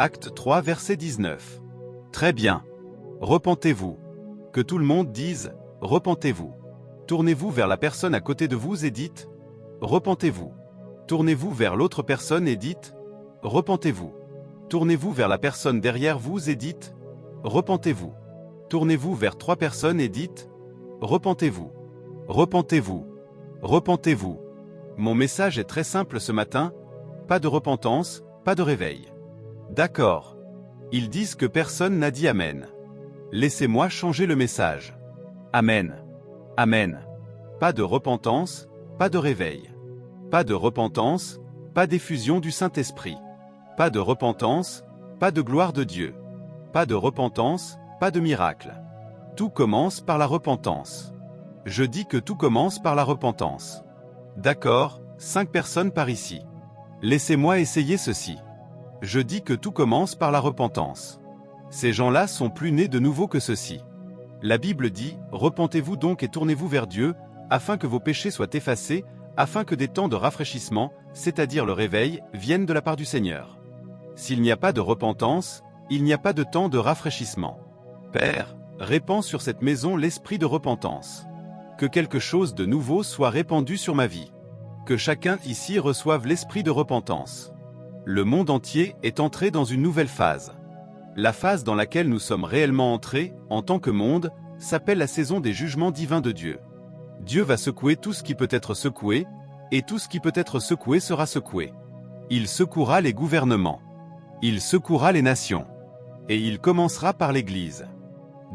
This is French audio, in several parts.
Acte 3 verset 19. Très bien. Repentez-vous. Que tout le monde dise « Repentez-vous ». Tournez-vous vers la personne à côté de vous et dites « Repentez-vous ». Tournez-vous vers l'autre personne et dites « Repentez-vous ». Tournez-vous vers la personne derrière vous et dites « Repentez-vous ». Tournez-vous vers 3 personnes et dites « Repentez-vous. Repentez-vous. Repentez-vous ». Mon message est très simple ce matin, pas de repentance, pas de réveil. D'accord. Ils disent que personne n'a dit Amen. Laissez-moi changer le message. Amen. Amen. Pas de repentance, pas de réveil. Pas de repentance, pas d'effusion du Saint-Esprit. Pas de repentance, pas de gloire de Dieu. Pas de repentance, pas de miracle. Tout commence par la repentance. Je dis que tout commence par la repentance. D'accord, 5 personnes par ici. Laissez-moi essayer ceci. Je dis que tout commence par la repentance. Ces gens-là sont plus nés de nouveau que ceux-ci. La Bible dit « Repentez-vous donc et tournez-vous vers Dieu, afin que vos péchés soient effacés, afin que des temps de rafraîchissement, c'est-à-dire le réveil, viennent de la part du Seigneur. » S'il n'y a pas de repentance, il n'y a pas de temps de rafraîchissement. Père, répands sur cette maison l'esprit de repentance. Que quelque chose de nouveau soit répandu sur ma vie. Que chacun ici reçoive l'esprit de repentance. Le monde entier est entré dans une nouvelle phase. La phase dans laquelle nous sommes réellement entrés, en tant que monde, s'appelle la saison des jugements divins de Dieu. Dieu va secouer tout ce qui peut être secoué, et tout ce qui peut être secoué sera secoué. Il secouera les gouvernements. Il secouera les nations. Et il commencera par l'Église.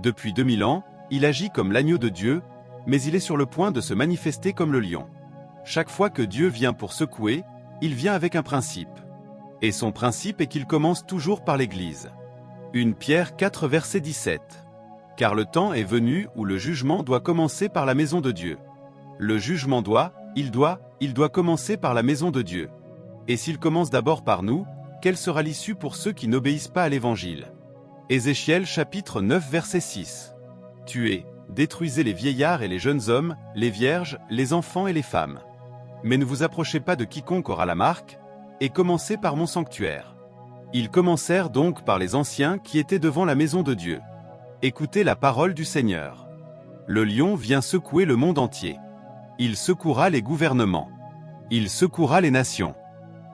Depuis 2000 ans, il agit comme l'agneau de Dieu, mais il est sur le point de se manifester comme le lion. Chaque fois que Dieu vient pour secouer, il vient avec un principe. Et son principe est qu'il commence toujours par l'Église. 1 Pierre 4 verset 17. Car le temps est venu où le jugement doit commencer par la maison de Dieu. Le jugement il doit commencer par la maison de Dieu. Et s'il commence d'abord par nous, quelle sera l'issue pour ceux qui n'obéissent pas à l'Évangile? Ézéchiel chapitre 9 verset 6. Tuez, détruisez les vieillards et les jeunes hommes, les vierges, les enfants et les femmes. Mais ne vous approchez pas de quiconque aura la marque, et commencez par mon sanctuaire. Ils commencèrent donc par les anciens qui étaient devant la maison de Dieu. Écoutez la parole du Seigneur. Le lion vient secouer le monde entier. Il secouera les gouvernements. Il secouera les nations.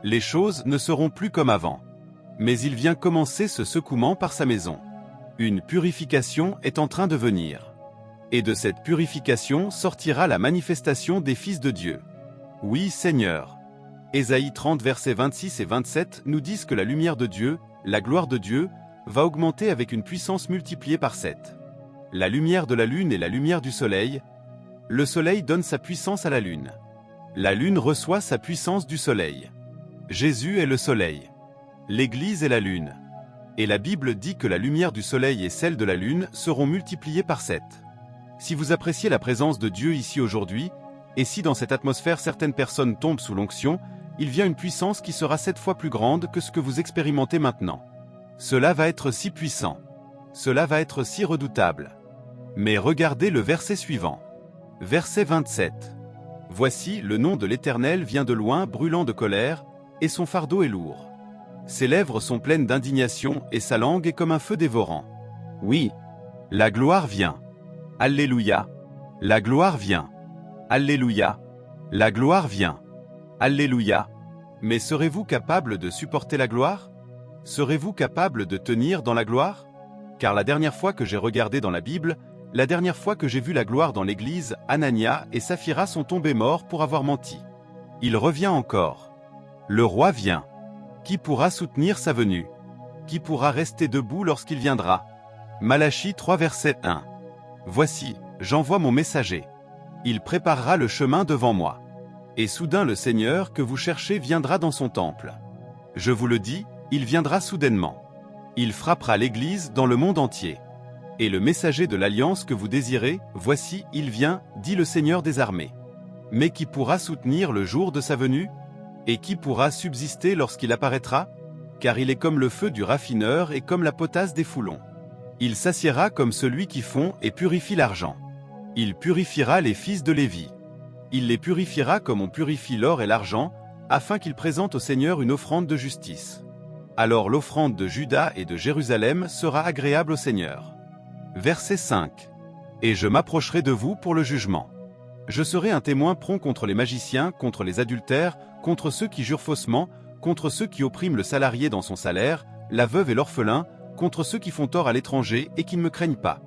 Les choses ne seront plus comme avant. Mais il vient commencer ce secouement par sa maison. Une purification est en train de venir. Et de cette purification sortira la manifestation des fils de Dieu. Oui, Seigneur. Ésaïe 30 versets 26 et 27 nous disent que la lumière de Dieu, la gloire de Dieu, va augmenter avec une puissance multipliée par 7. La lumière de la lune et la lumière du soleil. Le soleil donne sa puissance à la lune. La lune reçoit sa puissance du soleil. Jésus est le soleil. L'Église est la lune. Et la Bible dit que la lumière du soleil et celle de la lune seront multipliées par 7. Si vous appréciez la présence de Dieu ici aujourd'hui, et si dans cette atmosphère certaines personnes tombent sous l'onction, il vient une puissance qui sera 7 fois plus grande que ce que vous expérimentez maintenant. Cela va être si puissant. Cela va être si redoutable. Mais regardez le verset suivant. Verset 27. Voici, le nom de l'Éternel vient de loin, brûlant de colère, et son fardeau est lourd. Ses lèvres sont pleines d'indignation, et sa langue est comme un feu dévorant. Oui, la gloire vient. Alléluia. La gloire vient. Alléluia. La gloire vient. Alléluia. Mais serez-vous capable de supporter la gloire? Serez-vous capable de tenir dans la gloire? Car la dernière fois que j'ai regardé dans la Bible, la dernière fois que j'ai vu la gloire dans l'Église, Anania et Saphira sont tombés morts pour avoir menti. Il revient encore. Le roi vient. Qui pourra soutenir sa venue? Qui pourra rester debout lorsqu'il viendra? Malachie 3 verset 1. Voici, j'envoie mon messager. Il préparera le chemin devant moi. Et soudain le Seigneur que vous cherchez viendra dans son temple. Je vous le dis, il viendra soudainement. Il frappera l'Église dans le monde entier. Et le messager de l'alliance que vous désirez, voici, il vient, dit le Seigneur des armées. Mais qui pourra soutenir le jour de sa venue? Et qui pourra subsister lorsqu'il apparaîtra? Car il est comme le feu du raffineur et comme la potasse des foulons. Il s'assiera comme celui qui fond et purifie l'argent. Il purifiera les fils de Lévi. Il les purifiera comme on purifie l'or et l'argent, afin qu'ils présentent au Seigneur une offrande de justice. Alors l'offrande de Juda et de Jérusalem sera agréable au Seigneur. Verset 5. Et je m'approcherai de vous pour le jugement. Je serai un témoin prompt contre les magiciens, contre les adultères, contre ceux qui jurent faussement, contre ceux qui oppriment le salarié dans son salaire, la veuve et l'orphelin, contre ceux qui font tort à l'étranger et qui ne me craignent pas.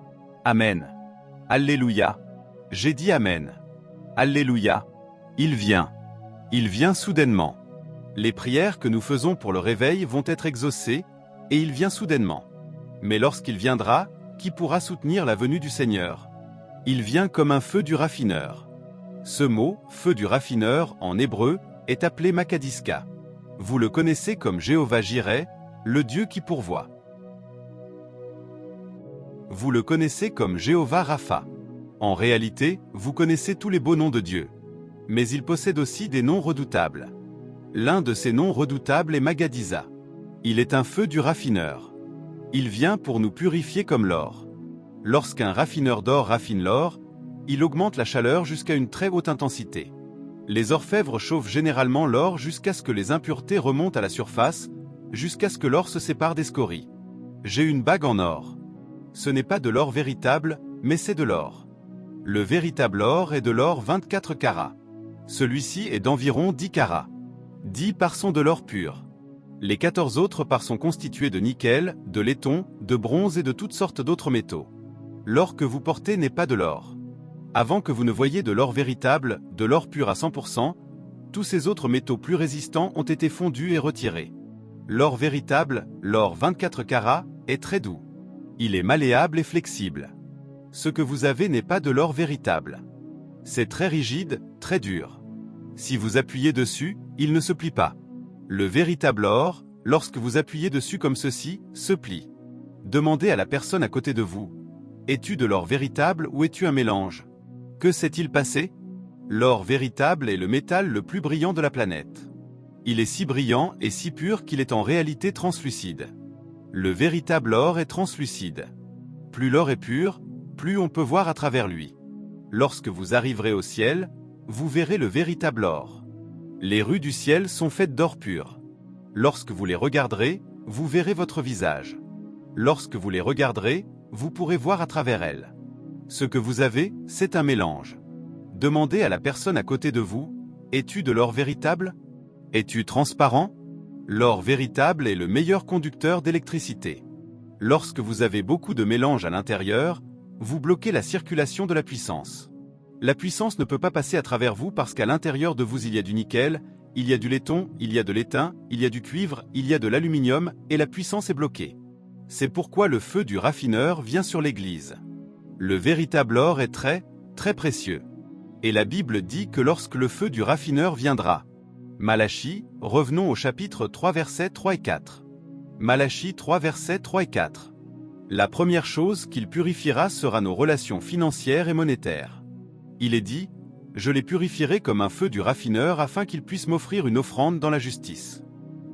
Amen. Alléluia. J'ai dit Amen. Alléluia. Il vient. Il vient soudainement. Les prières que nous faisons pour le réveil vont être exaucées, et il vient soudainement. Mais lorsqu'il viendra, qui pourra soutenir la venue du Seigneur? Il vient comme un feu du raffineur. Ce mot, feu du raffineur, en hébreu, est appelé Makadiska. Vous le connaissez comme Jéhovah Jireh, le Dieu qui pourvoit. Vous le connaissez comme Jéhovah Rapha. En réalité, vous connaissez tous les beaux noms de Dieu. Mais il possède aussi des noms redoutables. L'un de ces noms redoutables est Magadisa. Il est un feu du raffineur. Il vient pour nous purifier comme l'or. Lorsqu'un raffineur d'or raffine l'or, il augmente la chaleur jusqu'à une très haute intensité. Les orfèvres chauffent généralement l'or jusqu'à ce que les impuretés remontent à la surface, jusqu'à ce que l'or se sépare des scories. J'ai une bague en or. Ce n'est pas de l'or véritable, mais c'est de l'or. Le véritable or est de l'or 24 carats. Celui-ci est d'environ 10 carats. 10 parts sont de l'or pur. Les 14 autres parts sont constituées de nickel, de laiton, de bronze et de toutes sortes d'autres métaux. L'or que vous portez n'est pas de l'or. Avant que vous ne voyiez de l'or véritable, de l'or pur à 100%, tous ces autres métaux plus résistants ont été fondus et retirés. L'or véritable, l'or 24 carats, est très doux. Il est malléable et flexible. Ce que vous avez n'est pas de l'or véritable. C'est très rigide, très dur. Si vous appuyez dessus, il ne se plie pas. Le véritable or, lorsque vous appuyez dessus comme ceci, se plie. Demandez à la personne à côté de vous. Es-tu de l'or véritable ou es-tu un mélange? Que s'est-il passé? L'or véritable est le métal le plus brillant de la planète. Il est si brillant et si pur qu'il est en réalité translucide. Le véritable or est translucide. Plus l'or est pur, plus on peut voir à travers lui. Lorsque vous arriverez au ciel, vous verrez le véritable or. Les rues du ciel sont faites d'or pur. Lorsque vous les regarderez, vous verrez votre visage. Lorsque vous les regarderez, vous pourrez voir à travers elles. Ce que vous avez, c'est un mélange. Demandez à la personne à côté de vous, es-tu de l'or véritable? Es-tu transparent? L'or véritable est le meilleur conducteur d'électricité. Lorsque vous avez beaucoup de mélange à l'intérieur, vous bloquez la circulation de la puissance. La puissance ne peut pas passer à travers vous parce qu'à l'intérieur de vous il y a du nickel, il y a du laiton, il y a de l'étain, il y a du cuivre, il y a de l'aluminium, et la puissance est bloquée. C'est pourquoi le feu du raffineur vient sur l'Église. Le véritable or est très, très précieux. Et la Bible dit que lorsque le feu du raffineur viendra. Malachie, revenons au chapitre 3 versets 3 et 4. Malachie 3 versets 3 et 4. La première chose qu'il purifiera sera nos relations financières et monétaires. Il est dit, « Je les purifierai comme un feu du raffineur afin qu'ils puissent m'offrir une offrande dans la justice. »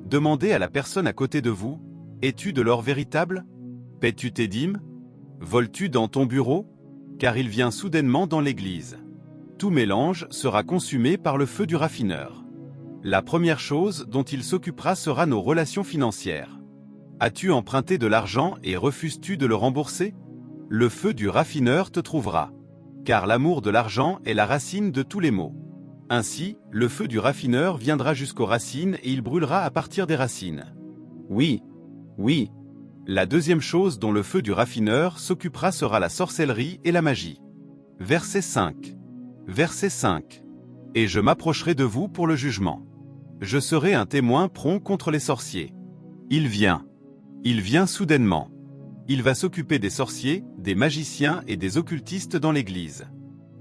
Demandez à la personne à côté de vous, « Es-tu de l'or véritable? Paies-tu tes dîmes? Voles-tu dans ton bureau? Car il vient soudainement dans l'Église. Tout mélange sera consumé par le feu du raffineur. La première chose dont il s'occupera sera nos relations financières. As-tu emprunté de l'argent et refuses-tu de le rembourser? Le feu du raffineur te trouvera. Car l'amour de l'argent est la racine de tous les maux. Ainsi, le feu du raffineur viendra jusqu'aux racines et il brûlera à partir des racines. Oui, oui. La deuxième chose dont le feu du raffineur s'occupera sera la sorcellerie et la magie. Verset 5. Verset 5. Et je m'approcherai de vous pour le jugement. Je serai un témoin prompt contre les sorciers. Il vient. Il vient soudainement. Il va s'occuper des sorciers, des magiciens et des occultistes dans l'Église.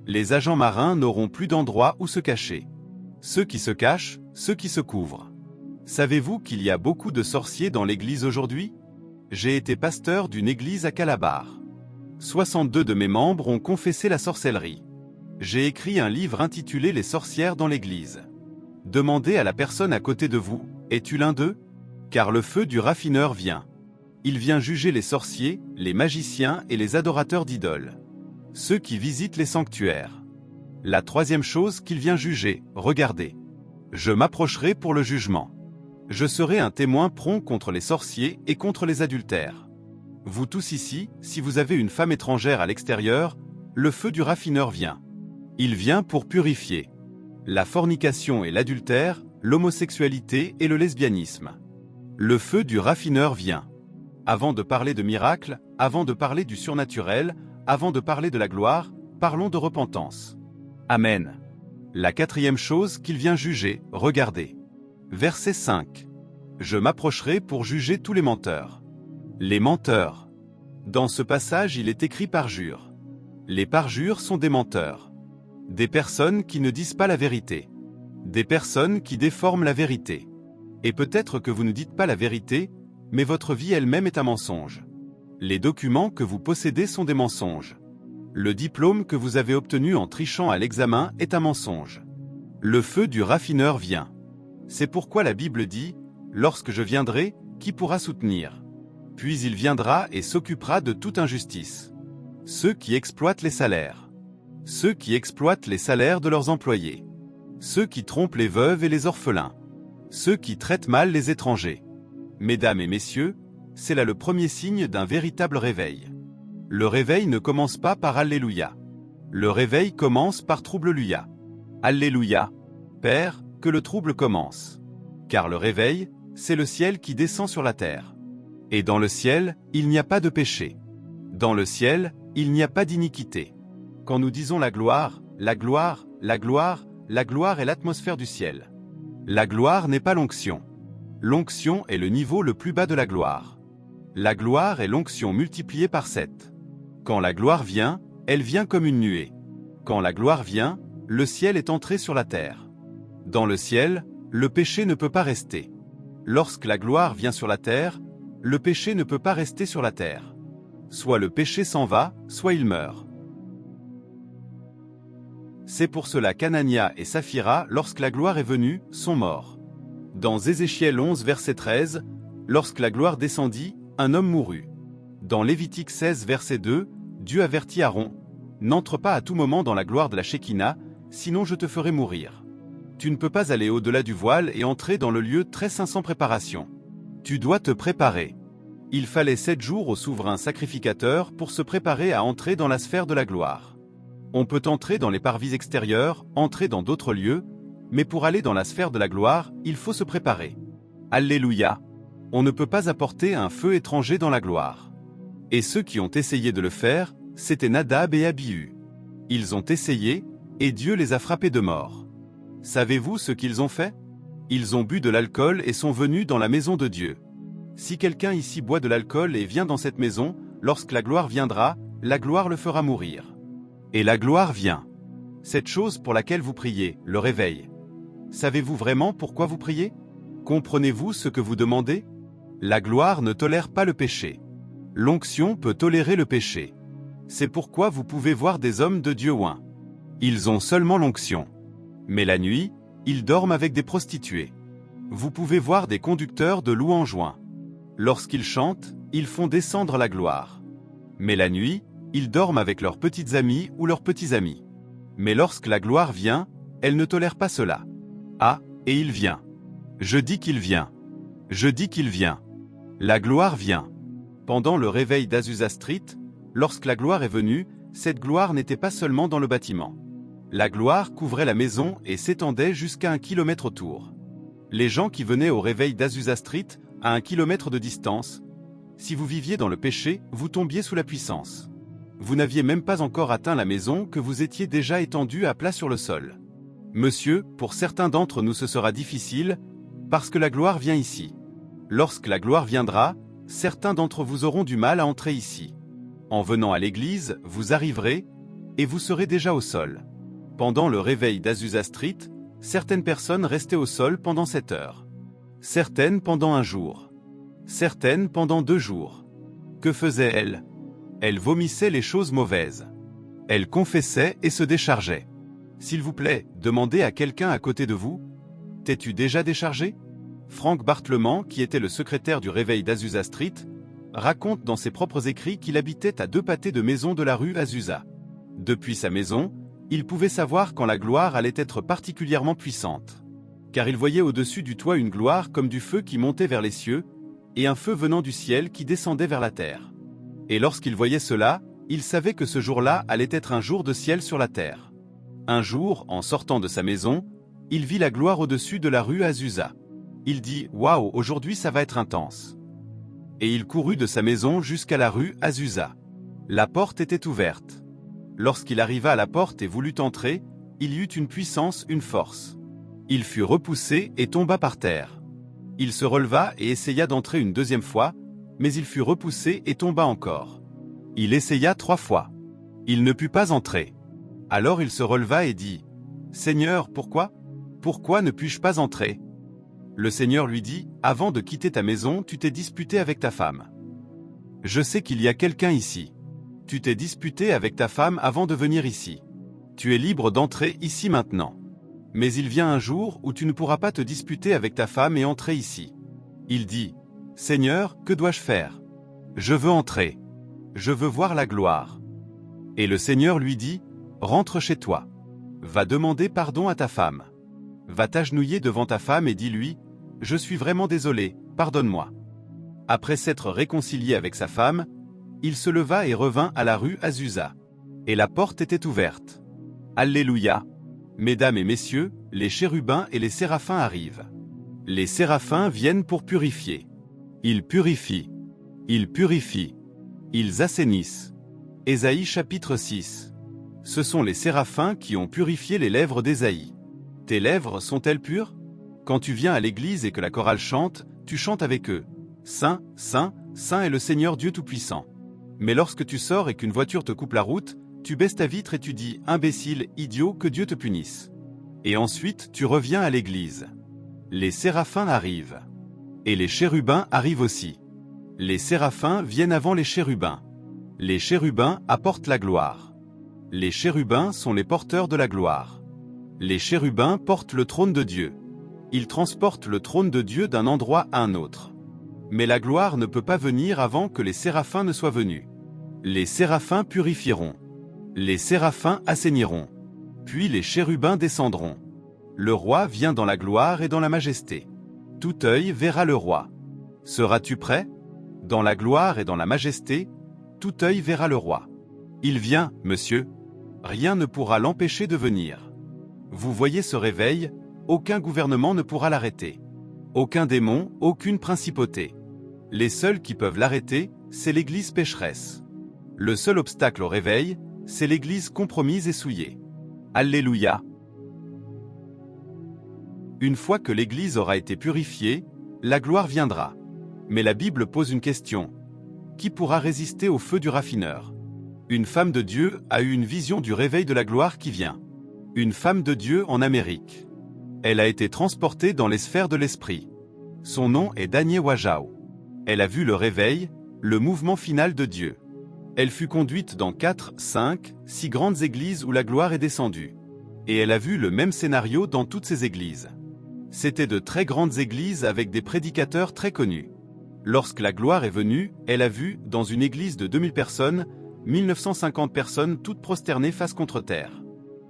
Les agents marins n'auront plus d'endroit où se cacher. Ceux qui se cachent, ceux qui se couvrent. Savez-vous qu'il y a beaucoup de sorciers dans l'Église aujourd'hui? J'ai été pasteur d'une église à Calabar. 62 de mes membres ont confessé la sorcellerie. J'ai écrit un livre intitulé « Les sorcières dans l'Église ». Demandez à la personne à côté de vous, es-tu l'un d'eux? Car le feu du raffineur vient. Il vient juger les sorciers, les magiciens et les adorateurs d'idoles. Ceux qui visitent les sanctuaires. La troisième chose qu'il vient juger, regardez. Je m'approcherai pour le jugement. Je serai un témoin prompt contre les sorciers et contre les adultères. Vous tous ici, si vous avez une femme étrangère à l'extérieur, le feu du raffineur vient. Il vient pour purifier. La fornication et l'adultère, l'homosexualité et le lesbianisme. Le feu du raffineur vient. Avant de parler de miracles, avant de parler du surnaturel, avant de parler de la gloire, parlons de repentance. Amen. La quatrième chose qu'il vient juger, regardez. Verset 5. Je m'approcherai pour juger tous les menteurs. Les menteurs. Dans ce passage, il est écrit parjure. Les parjures sont des menteurs. Des personnes qui ne disent pas la vérité. Des personnes qui déforment la vérité. Et peut-être que vous ne dites pas la vérité, mais votre vie elle-même est un mensonge. Les documents que vous possédez sont des mensonges. Le diplôme que vous avez obtenu en trichant à l'examen est un mensonge. Le feu du raffineur vient. C'est pourquoi la Bible dit « Lorsque je viendrai, qui pourra soutenir ?» Puis il viendra et s'occupera de toute injustice. Ceux qui exploitent les salaires. Ceux qui exploitent les salaires de leurs employés. Ceux qui trompent les veuves et les orphelins. Ceux qui traitent mal les étrangers. Mesdames et messieurs, c'est là le premier signe d'un véritable réveil. Le réveil ne commence pas par Alléluia. Le réveil commence par Trouble-luia. Alléluia. Père, que le trouble commence. Car le réveil, c'est le ciel qui descend sur la terre. Et dans le ciel, il n'y a pas de péché. Dans le ciel, il n'y a pas d'iniquité. Quand nous disons la gloire, la gloire, la gloire, la gloire est l'atmosphère du ciel. La gloire n'est pas l'onction. L'onction est le niveau le plus bas de la gloire. La gloire est l'onction multipliée par 7. Quand la gloire vient, elle vient comme une nuée. Quand la gloire vient, le ciel est entré sur la terre. Dans le ciel, le péché ne peut pas rester. Lorsque la gloire vient sur la terre, le péché ne peut pas rester sur la terre. Soit le péché s'en va, soit il meurt. C'est pour cela qu'Anania et Saphira, lorsque la gloire est venue, sont morts. Dans Ézéchiel 11 verset 13, lorsque la gloire descendit, un homme mourut. Dans Lévitique 16 verset 2, Dieu avertit Aaron, « N'entre pas à tout moment dans la gloire de la Shekinah, sinon je te ferai mourir. » Tu ne peux pas aller au-delà du voile et entrer dans le lieu très saint sans préparation. Tu dois te préparer. Il fallait 7 jours au souverain sacrificateur pour se préparer à entrer dans la sphère de la gloire. On peut entrer dans les parvis extérieurs, entrer dans d'autres lieux, mais pour aller dans la sphère de la gloire, il faut se préparer. Alléluia! On ne peut pas apporter un feu étranger dans la gloire. Et ceux qui ont essayé de le faire, c'étaient Nadab et Abihu. Ils ont essayé, et Dieu les a frappés de mort. Savez-vous ce qu'ils ont fait? Ils ont bu de l'alcool et sont venus dans la maison de Dieu. Si quelqu'un ici boit de l'alcool et vient dans cette maison, lorsque la gloire viendra, la gloire le fera mourir. Et la gloire vient. Cette chose pour laquelle vous priez, le réveil. Savez-vous vraiment pourquoi vous priez? Comprenez-vous ce que vous demandez? La gloire ne tolère pas le péché. L'onction peut tolérer le péché. C'est pourquoi vous pouvez voir des hommes de Dieu oints. Ils ont seulement l'onction. Mais la nuit, ils dorment avec des prostituées. Vous pouvez voir des conducteurs de louanges oints. Lorsqu'ils chantent, ils font descendre la gloire. Mais la nuit, ils dorment avec leurs petites amies ou leurs petits amis. Mais lorsque la gloire vient, elle ne tolère pas cela. Ah, et il vient. Je dis qu'il vient. Je dis qu'il vient. La gloire vient. Pendant le réveil d'Azusa Street, lorsque la gloire est venue, cette gloire n'était pas seulement dans le bâtiment. La gloire couvrait la maison et s'étendait jusqu'à 1 kilomètre autour. Les gens qui venaient au réveil d'Azusa Street, à 1 kilomètre de distance, si vous viviez dans le péché, vous tombiez sous la puissance. Vous n'aviez même pas encore atteint la maison que vous étiez déjà étendu à plat sur le sol. Monsieur, pour certains d'entre nous ce sera difficile, parce que la gloire vient ici. Lorsque la gloire viendra, certains d'entre vous auront du mal à entrer ici. En venant à l'église, vous arriverez, et vous serez déjà au sol. Pendant le réveil d'Azusa Street, certaines personnes restaient au sol pendant 7 heures. Certaines pendant 1 jour. Certaines pendant 2 jours. Que faisaient-elles? Elles vomissaient les choses mauvaises. Elles confessaient et se déchargeaient. S'il vous plaît, demandez à quelqu'un à côté de vous, « T'es-tu déjà déchargé ?» Frank Bartlement, qui était le secrétaire du réveil d'Azusa Street, raconte dans ses propres écrits qu'il habitait à 2 pâtés de maison de la rue Azusa. Depuis sa maison, il pouvait savoir quand la gloire allait être particulièrement puissante. car il voyait au-dessus du toit une gloire comme du feu qui montait vers les cieux, et un feu venant du ciel qui descendait vers la terre. Et lorsqu'il voyait cela, il savait que ce jour-là allait être un jour de ciel sur la terre. Un jour, en sortant de sa maison, il vit la gloire au-dessus de la rue Azusa. Il dit « Waouh, aujourd'hui ça va être intense !» Et il courut de sa maison jusqu'à la rue Azusa. La porte était ouverte. Lorsqu'il arriva à la porte et voulut entrer, il y eut une puissance, une force. Il fut repoussé et tomba par terre. Il se releva et essaya d'entrer une deuxième fois, mais il fut repoussé et tomba encore. Il essaya 3 fois. Il ne put pas entrer. Alors il se releva et dit « Seigneur, pourquoi ne puis-je pas entrer ?» Le Seigneur lui dit « Avant de quitter ta maison, tu t'es disputé avec ta femme. Je sais qu'il y a quelqu'un ici. Tu t'es disputé avec ta femme avant de venir ici. Tu es libre d'entrer ici maintenant. Mais il vient un jour où tu ne pourras pas te disputer avec ta femme et entrer ici. » Il dit « Seigneur, que dois-je faire? Je veux entrer. Je veux voir la gloire. » Et le Seigneur lui dit « Rentre chez toi. Va demander pardon à ta femme. Va t'agenouiller devant ta femme et dis-lui « Je suis vraiment désolé, pardonne-moi. » Après s'être réconcilié avec sa femme, il se leva et revint à la rue Azusa. Et la porte était ouverte. Alléluia! Mesdames et messieurs, les chérubins et les séraphins arrivent. Les séraphins viennent pour purifier. Ils purifient. Ils purifient. Ils assainissent. Ésaïe chapitre 6. Ce sont les séraphins qui ont purifié les lèvres d'Ésaïe. Tes lèvres sont-elles pures? Quand tu viens à l'église et que la chorale chante, tu chantes avec eux. Saint, Saint, Saint est le Seigneur Dieu Tout-Puissant. Mais lorsque tu sors et qu'une voiture te coupe la route, tu baisses ta vitre et tu dis « Imbécile, idiot, que Dieu te punisse ». Et ensuite, tu reviens à l'église. Les séraphins arrivent. Et les chérubins arrivent aussi. Les séraphins viennent avant les chérubins. Les chérubins apportent la gloire. Les chérubins sont les porteurs de la gloire. Les chérubins portent le trône de Dieu. Ils transportent le trône de Dieu d'un endroit à un autre. Mais la gloire ne peut pas venir avant que les séraphins ne soient venus. Les séraphins purifieront. Les séraphins assainiront. Puis les chérubins descendront. Le roi vient dans la gloire et dans la majesté. Tout œil verra le roi. Seras-tu prêt? Dans la gloire et dans la majesté, tout œil verra le roi. Il vient, monsieur. Rien ne pourra l'empêcher de venir. Vous voyez ce réveil, aucun gouvernement ne pourra l'arrêter. Aucun démon, aucune principauté. Les seuls qui peuvent l'arrêter, c'est l'Église pécheresse. Le seul obstacle au réveil, c'est l'Église compromise et souillée. Alléluia. Une fois que l'Église aura été purifiée, la gloire viendra. Mais la Bible pose une question. Qui pourra résister au feu du raffineur? Une femme de Dieu a eu une vision du réveil de la gloire qui vient. Une femme de Dieu en Amérique. Elle a été transportée dans les sphères de l'esprit. Son nom est Daniel Wajau. Elle a vu le réveil, le mouvement final de Dieu. Elle fut conduite dans 4, 5, 6 grandes églises où la gloire est descendue. Et elle a vu le même scénario dans toutes ces églises. C'était de très grandes églises avec des prédicateurs très connus. Lorsque la gloire est venue, elle a vu, dans une église de 2000 personnes, 1950 personnes toutes prosternées face contre terre.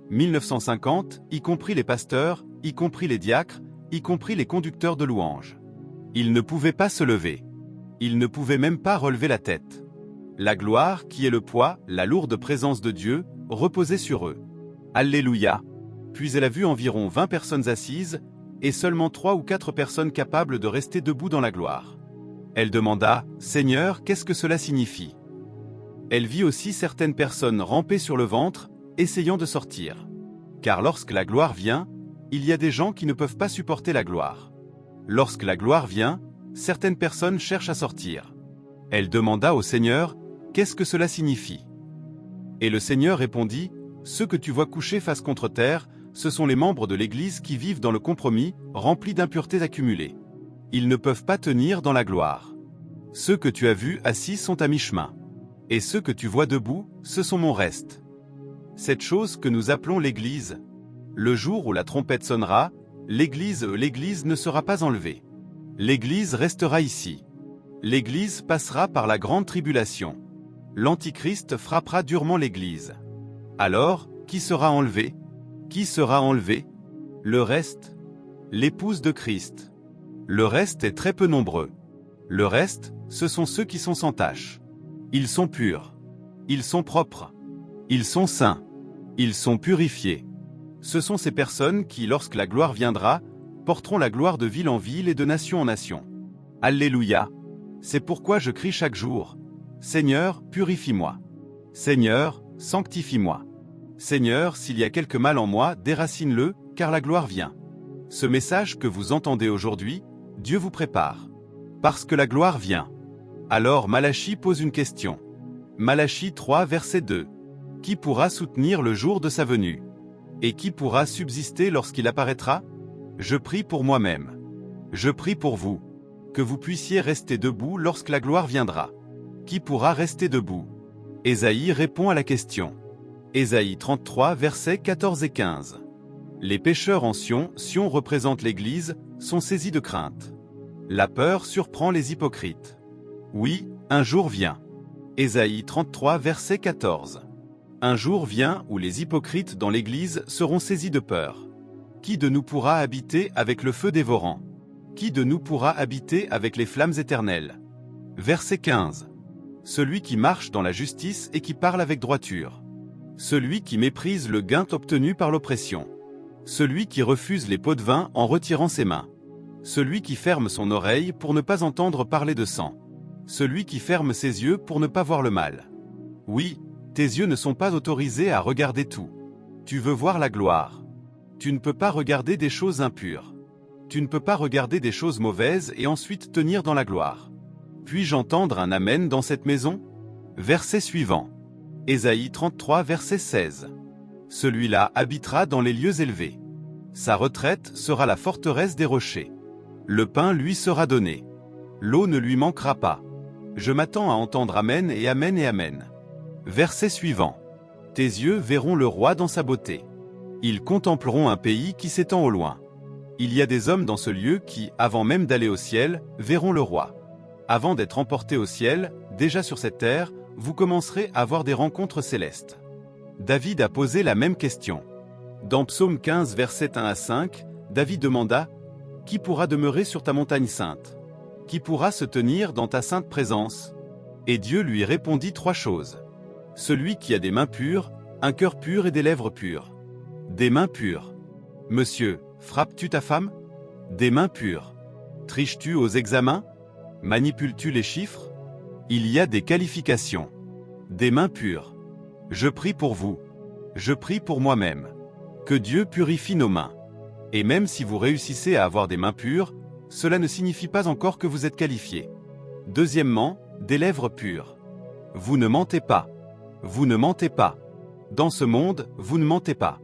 1950, y compris les pasteurs, y compris les diacres, y compris les conducteurs de louanges. Ils ne pouvaient pas se lever. Ils ne pouvaient même pas relever la tête. La gloire, qui est le poids, la lourde présence de Dieu, reposait sur eux. Alléluia. Puis elle a vu environ 20 personnes assises, et seulement 3 ou 4 personnes capables de rester debout dans la gloire. Elle demanda, « Seigneur, qu'est-ce que cela signifie ?» Elle vit aussi certaines personnes ramper sur le ventre, essayant de sortir. Car lorsque la gloire vient, il y a des gens qui ne peuvent pas supporter la gloire. Lorsque la gloire vient, certaines personnes cherchent à sortir. Elle demanda au Seigneur, « Qu'est-ce que cela signifie ?» Et le Seigneur répondit, « Ceux que tu vois couchés face contre terre, ce sont les membres de l'Église qui vivent dans le compromis, remplis d'impuretés accumulées. Ils ne peuvent pas tenir dans la gloire. Ceux que tu as vus assis sont à mi-chemin. Et ceux que tu vois debout, ce sont mon reste. » Cette chose que nous appelons l'Église, le jour où la trompette sonnera, l'Église ne sera pas enlevée. L'Église restera ici. L'Église passera par la grande tribulation. L'Antichrist frappera durement l'Église. Alors, qui sera enlevé? Qui sera enlevé? Le reste? l'épouse de Christ. Le reste est très peu nombreux. Le reste, ce sont ceux qui sont sans tache. Ils sont purs. Ils sont propres. Ils sont saints. Ils sont purifiés. Ce sont ces personnes qui, lorsque la gloire viendra, porteront la gloire de ville en ville et de nation en nation. Alléluia! C'est pourquoi je crie chaque jour: Seigneur, purifie-moi. Seigneur, sanctifie-moi. Seigneur, s'il y a quelque mal en moi, déracine-le, car la gloire vient. Ce message que vous entendez aujourd'hui, Dieu vous prépare. Parce que la gloire vient. Alors Malachie pose une question. Malachie 3, verset 2. Qui pourra soutenir le jour de sa venue? Et qui pourra subsister lorsqu'il apparaîtra? Je prie pour moi-même. Je prie pour vous. Que vous puissiez rester debout lorsque la gloire viendra. Qui pourra rester debout? Ésaïe répond à la question. Ésaïe 33, versets 14 et 15. Les pécheurs en Sion, Sion représente l'Église, sont saisis de crainte. La peur surprend les hypocrites. Oui, un jour vient. Ésaïe 33, verset 14. Un jour vient où les hypocrites dans l'Église seront saisis de peur. Qui de nous pourra habiter avec le feu dévorant? Qui de nous pourra habiter avec les flammes éternelles? Verset 15. Celui qui marche dans la justice et qui parle avec droiture. Celui qui méprise le gain obtenu par l'oppression. Celui qui refuse les pots de vin en retirant ses mains. Celui qui ferme son oreille pour ne pas entendre parler de sang. Celui qui ferme ses yeux pour ne pas voir le mal. Oui, tes yeux ne sont pas autorisés à regarder tout. Tu veux voir la gloire. Tu ne peux pas regarder des choses impures. Tu ne peux pas regarder des choses mauvaises et ensuite tenir dans la gloire. Puis-je entendre un amen dans cette maison? Verset suivant. Ésaïe 33, verset 16. Celui-là habitera dans les lieux élevés. Sa retraite sera la forteresse des rochers. Le pain lui sera donné. L'eau ne lui manquera pas. Je m'attends à entendre amen et amen et amen. Verset suivant. Tes yeux verront le roi dans sa beauté. Ils contempleront un pays qui s'étend au loin. Il y a des hommes dans ce lieu qui, avant même d'aller au ciel, verront le roi. Avant d'être emportés au ciel, déjà sur cette terre, vous commencerez à avoir des rencontres célestes. David a posé la même question. Dans Psaume 15, versets 1 à 5, David demanda: Qui pourra demeurer sur ta montagne sainte? Qui pourra se tenir dans ta sainte présence? Et Dieu lui répondit 3 choses. Celui qui a des mains pures, un cœur pur et des lèvres pures. Des mains pures. Monsieur, frappes-tu ta femme? Des mains pures. Triches-tu aux examens? Manipules-tu les chiffres? Il y a des qualifications. Des mains pures. Je prie pour vous. Je prie pour moi-même. Que Dieu purifie nos mains. Et même si vous réussissez à avoir des mains pures, cela ne signifie pas encore que vous êtes qualifié. Deuxièmement, des lèvres pures. Vous ne mentez pas. Vous ne mentez pas. Dans ce monde, vous ne mentez pas.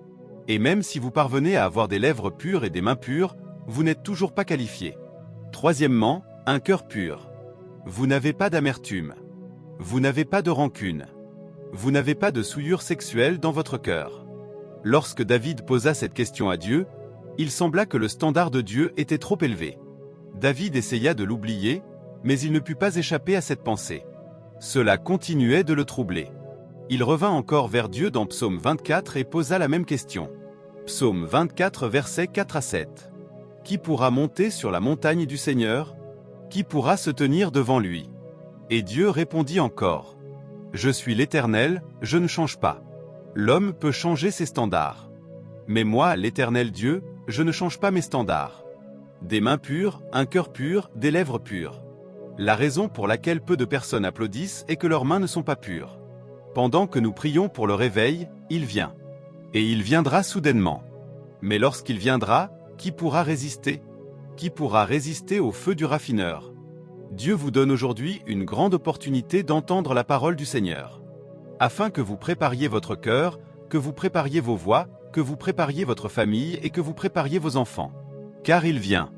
Et même si vous parvenez à avoir des lèvres pures et des mains pures, vous n'êtes toujours pas qualifié. Troisièmement, un cœur pur. Vous n'avez pas d'amertume. Vous n'avez pas de rancune. Vous n'avez pas de souillure sexuelle dans votre cœur. Lorsque David posa cette question à Dieu, il sembla que le standard de Dieu était trop élevé. David essaya de l'oublier, mais il ne put pas échapper à cette pensée. Cela continuait de le troubler. Il revint encore vers Dieu dans Psaume 24 et posa la même question. Psaume 24, versets 4 à 7. Qui pourra monter sur la montagne du Seigneur? Qui pourra se tenir devant lui? Et Dieu répondit encore: Je suis l'Éternel, je ne change pas. L'homme peut changer ses standards. Mais moi, l'Éternel Dieu, je ne change pas mes standards. Des mains pures, un cœur pur, des lèvres pures. La raison pour laquelle peu de personnes applaudissent est que leurs mains ne sont pas pures. Pendant que nous prions pour le réveil, il vient. Et il viendra soudainement. Mais lorsqu'il viendra, qui pourra résister? Qui pourra résister au feu du raffineur? Dieu vous donne aujourd'hui une grande opportunité d'entendre la parole du Seigneur. Afin que vous prépariez votre cœur, que vous prépariez vos voix, que vous prépariez votre famille et que vous prépariez vos enfants. Car il vient.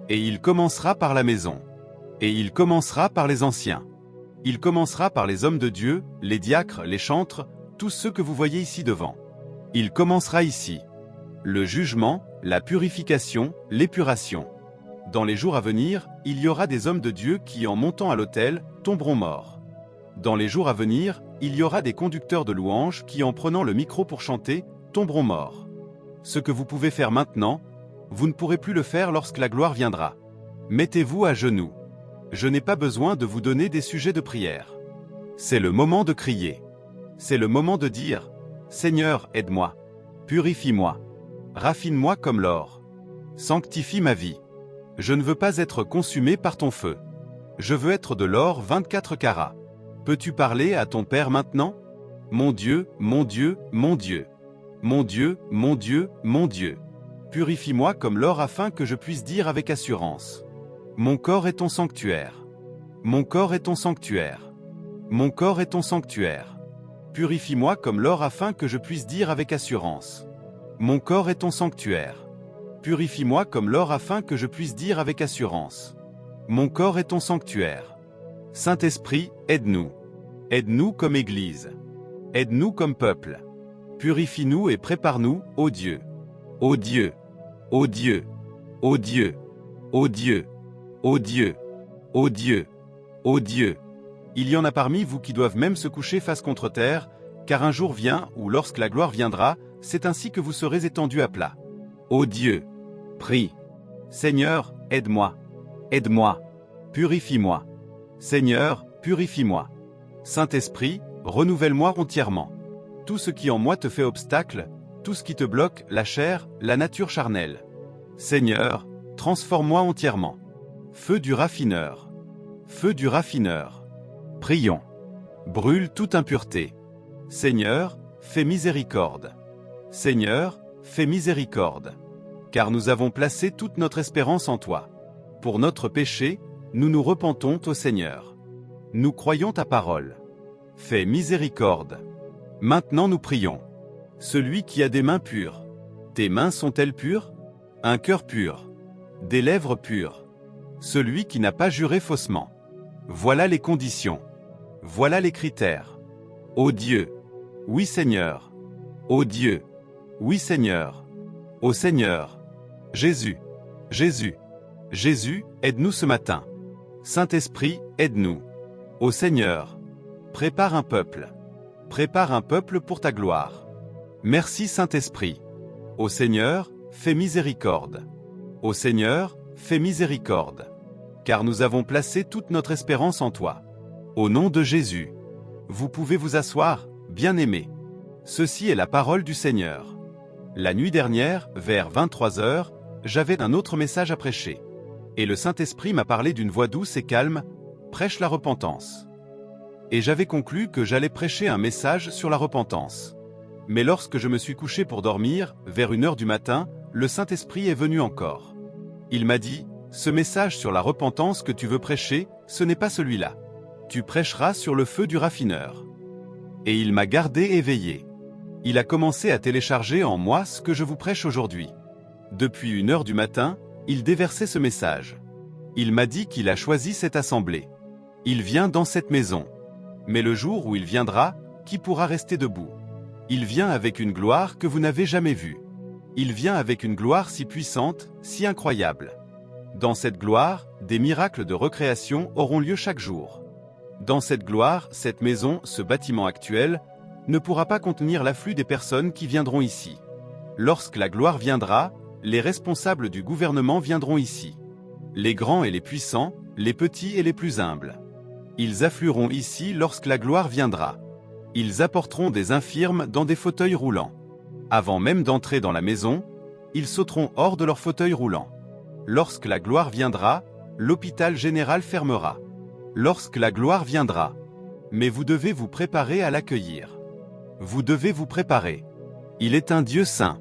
Et il commencera par la maison. Et il commencera par les anciens. Il commencera par les hommes de Dieu, les diacres, les chantres, tous ceux que vous voyez ici devant. Il commencera ici. Le jugement, la purification, l'épuration. Dans les jours à venir, il y aura des hommes de Dieu qui, en montant à l'autel, tomberont morts. Dans les jours à venir, il y aura des conducteurs de louanges qui, en prenant le micro pour chanter, tomberont morts. Ce que vous pouvez faire maintenant, vous ne pourrez plus le faire lorsque la gloire viendra. Mettez-vous à genoux. Je n'ai pas besoin de vous donner des sujets de prière. C'est le moment de crier. C'est le moment de dire, Seigneur, aide-moi. Purifie-moi. Raffine-moi comme l'or. Sanctifie ma vie. Je ne veux pas être consumé par ton feu. Je veux être de l'or 24 carats. Peux-tu parler à ton Père maintenant? Mon Dieu, mon Dieu, mon Dieu. Mon Dieu, mon Dieu, mon Dieu. Purifie-moi comme l'or afin que je puisse dire avec assurance. Mon corps est ton sanctuaire. Mon corps est ton sanctuaire. Mon corps est ton sanctuaire. Purifie-moi comme l'or afin que je puisse dire avec assurance. Mon corps est ton sanctuaire. Purifie-moi comme l'or afin que je puisse dire avec assurance. Mon corps est ton sanctuaire. Saint-Esprit, aide-nous. Aide-nous comme Église. Aide-nous comme peuple. Purifie-nous et prépare-nous, ô Dieu. Ô Dieu. Ô Dieu. Ô Dieu. Ô Dieu. Ô Dieu. Ô Dieu. Ô Dieu. Il y en a parmi vous qui doivent même se coucher face contre terre, car un jour vient où lorsque la gloire viendra, c'est ainsi que vous serez étendus à plat. Ô Dieu. Prie. Seigneur, aide-moi. Aide-moi. Purifie-moi. Seigneur, purifie-moi. Saint-Esprit, renouvelle-moi entièrement. Tout ce qui en moi te fait obstacle, tout ce qui te bloque, la chair, la nature charnelle. Seigneur, transforme-moi entièrement. Feu du raffineur. Feu du raffineur. Prions. Brûle toute impureté. Seigneur, fais miséricorde. Seigneur, fais miséricorde. Car nous avons placé toute notre espérance en toi. Pour notre péché, nous nous repentons au Seigneur. Nous croyons ta parole. Fais miséricorde. Maintenant nous prions. Celui qui a des mains pures. Tes mains sont-elles pures? Un cœur pur. Des lèvres pures. Celui qui n'a pas juré faussement. Voilà les conditions. Voilà les critères. Ô Dieu. Oui Seigneur. Ô Dieu. Oui Seigneur. Ô Seigneur. Jésus. Jésus. Jésus, aide-nous ce matin. Saint-Esprit, aide-nous. Ô Seigneur. Prépare un peuple. Prépare un peuple pour ta gloire. Merci Saint-Esprit. Ô Seigneur, fais miséricorde. Ô Seigneur, fais miséricorde. Car nous avons placé toute notre espérance en toi. Au nom de Jésus. Vous pouvez vous asseoir, bien-aimés. Ceci est la parole du Seigneur. La nuit dernière, vers 23h, j'avais un autre message à prêcher. Et le Saint-Esprit m'a parlé d'une voix douce et calme, « Prêche la repentance ». Et j'avais conclu que j'allais prêcher un message sur la repentance. Mais lorsque je me suis couché pour dormir, vers 1h du matin, le Saint-Esprit est venu encore. Il m'a dit, « Ce message sur la repentance que tu veux prêcher, ce n'est pas celui-là. Tu prêcheras sur le feu du raffineur. » Et il m'a gardé éveillé. Il a commencé à télécharger en moi ce que je vous prêche aujourd'hui. Depuis 1h du matin, il déversait ce message. Il m'a dit qu'il a choisi cette assemblée. Il vient dans cette maison. Mais le jour où il viendra, qui pourra rester debout? Il vient avec une gloire que vous n'avez jamais vue. Il vient avec une gloire si puissante, si incroyable. Dans cette gloire, des miracles de recréation auront lieu chaque jour. Dans cette gloire, cette maison, ce bâtiment actuel, ne pourra pas contenir l'afflux des personnes qui viendront ici. Lorsque la gloire viendra, les responsables du gouvernement viendront ici. Les grands et les puissants, les petits et les plus humbles. Ils afflueront ici lorsque la gloire viendra. Ils apporteront des infirmes dans des fauteuils roulants. Avant même d'entrer dans la maison, ils sauteront hors de leurs fauteuils roulants. Lorsque la gloire viendra, l'hôpital général fermera. Lorsque la gloire viendra. Mais vous devez vous préparer à l'accueillir. Vous devez vous préparer. Il est un Dieu saint.